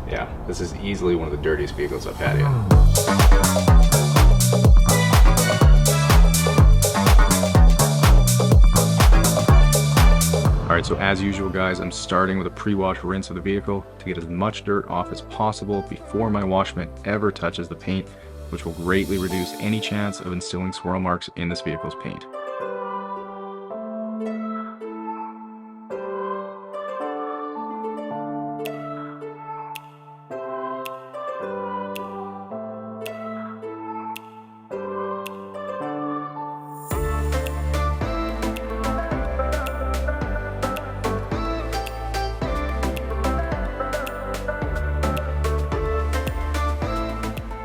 Yeah, this is easily one of the dirtiest vehicles I've had yet. Alright, so as usual guys, I'm starting with a pre-wash rinse of the vehicle to get as much dirt off as possible before my wash mitt ever touches the paint, which will greatly reduce any chance of instilling swirl marks in this vehicle's paint.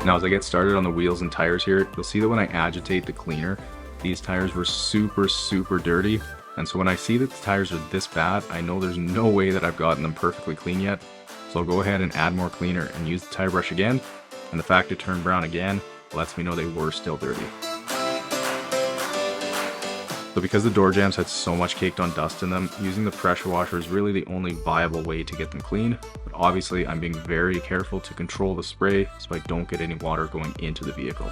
Now as I get started on the wheels and tires here, you'll see that when I agitate the cleaner, these tires were super dirty. And so when I see that the tires are this bad, I know there's no way that I've gotten them perfectly clean yet. So I'll go ahead and add more cleaner and use the tire brush again. And the fact it turned brown again lets me know they were still dirty. So because the door jambs had so much caked on dust in them, using the pressure washer is really the only viable way to get them clean. But obviously I'm being very careful to control the spray so I don't get any water going into the vehicle.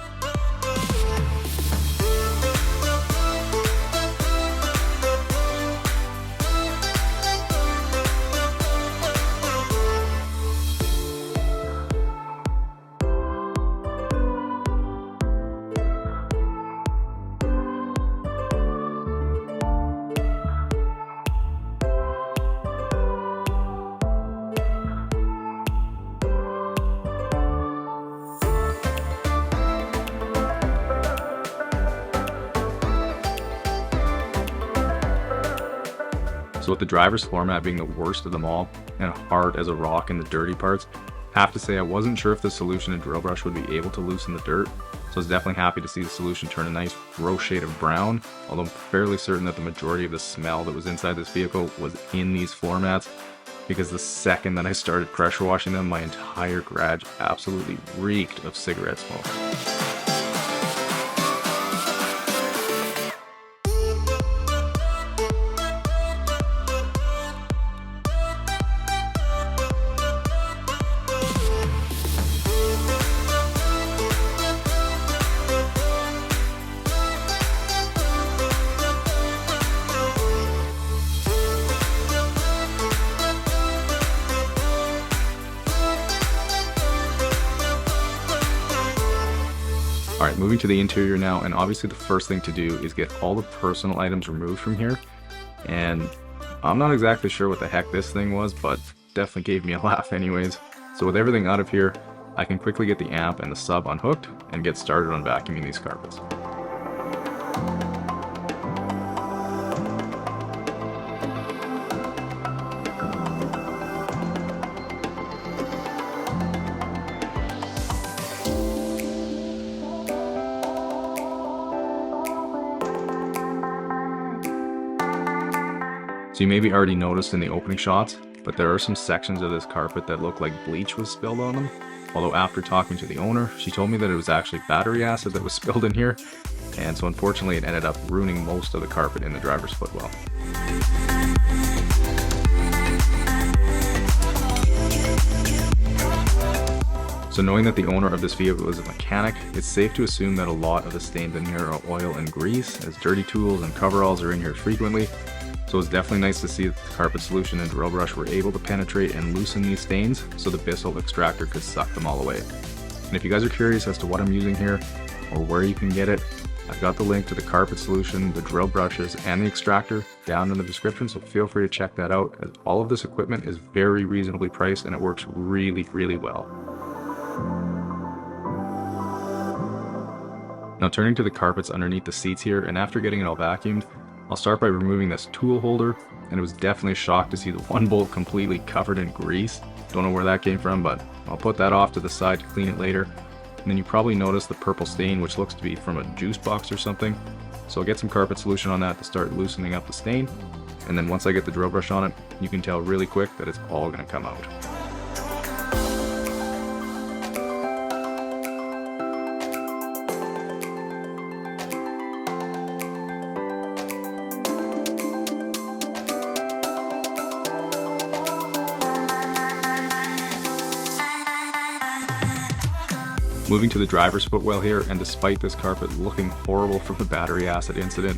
So with the driver's floor mat being the worst of them all, and hard as a rock in the dirty parts, I have to say I wasn't sure if the solution and drill brush would be able to loosen the dirt, so I was definitely happy to see the solution turn a nice gross shade of brown, although I'm fairly certain that the majority of the smell that was inside this vehicle was in these floor mats, because the second that I started pressure washing them, my entire garage absolutely reeked of cigarette smoke. Alright, moving to the interior now, and obviously the first thing to do is get all the personal items removed from here. And I'm not exactly sure what the heck this thing was, but definitely gave me a laugh anyways. So with everything out of here, I can quickly get the amp and the sub unhooked and get started on vacuuming these carpets. So you maybe already noticed in the opening shots, but there are some sections of this carpet that look like bleach was spilled on them. Although after talking to the owner, she told me that it was actually battery acid that was spilled in here. And so unfortunately it ended up ruining most of the carpet in the driver's footwell. So knowing that the owner of this vehicle is a mechanic, it's safe to assume that a lot of the stains in here are oil and grease, as dirty tools and coveralls are in here frequently. So it's definitely nice to see that the carpet solution and drill brush were able to penetrate and loosen these stains so the Bissell extractor could suck them all away. And if you guys are curious as to what I'm using here or where you can get it, I've got the link to the carpet solution, the drill brushes, and the extractor down in the description, so feel free to check that out, as all of this equipment is very reasonably priced and it works really well. Now turning to the carpets underneath the seats here, and after getting it all vacuumed, I'll start by removing this tool holder, and it was definitely a shock to see the one bolt completely covered in grease. Don't know where that came from, but I'll put that off to the side to clean it later. And then you probably notice the purple stain, which looks to be from a juice box or something. So I'll get some carpet solution on that to start loosening up the stain. And then once I get the drill brush on it, you can tell really quick that it's all gonna come out. Moving to the driver's footwell here, and despite this carpet looking horrible from the battery acid incident,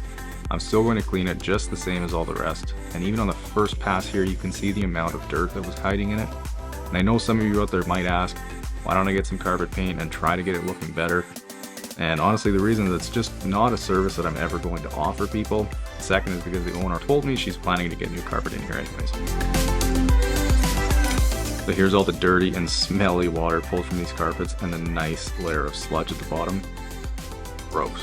I'm still going to clean it just the same as all the rest. And even on the first pass here, you can see the amount of dirt that was hiding in it. And I know some of you out there might ask, why don't I get some carpet paint and try to get it looking better? And honestly, the reason is it's just not a service that I'm ever going to offer people. Second is because the owner told me she's planning to get new carpet in here anyways. So here's all the dirty and smelly water pulled from these carpets and a nice layer of sludge at the bottom. Gross.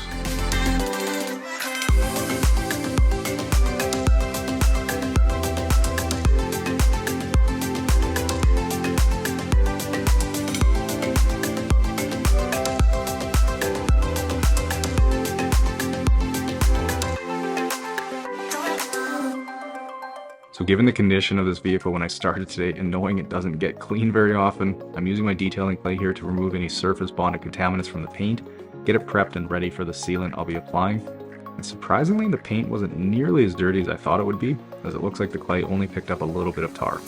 So given the condition of this vehicle when I started today and knowing it doesn't get clean very often, I'm using my detailing clay here to remove any surface bonded contaminants from the paint, get it prepped and ready for the sealant I'll be applying. And surprisingly, the paint wasn't nearly as dirty as I thought it would be, as it looks like the clay only picked up a little bit of tar.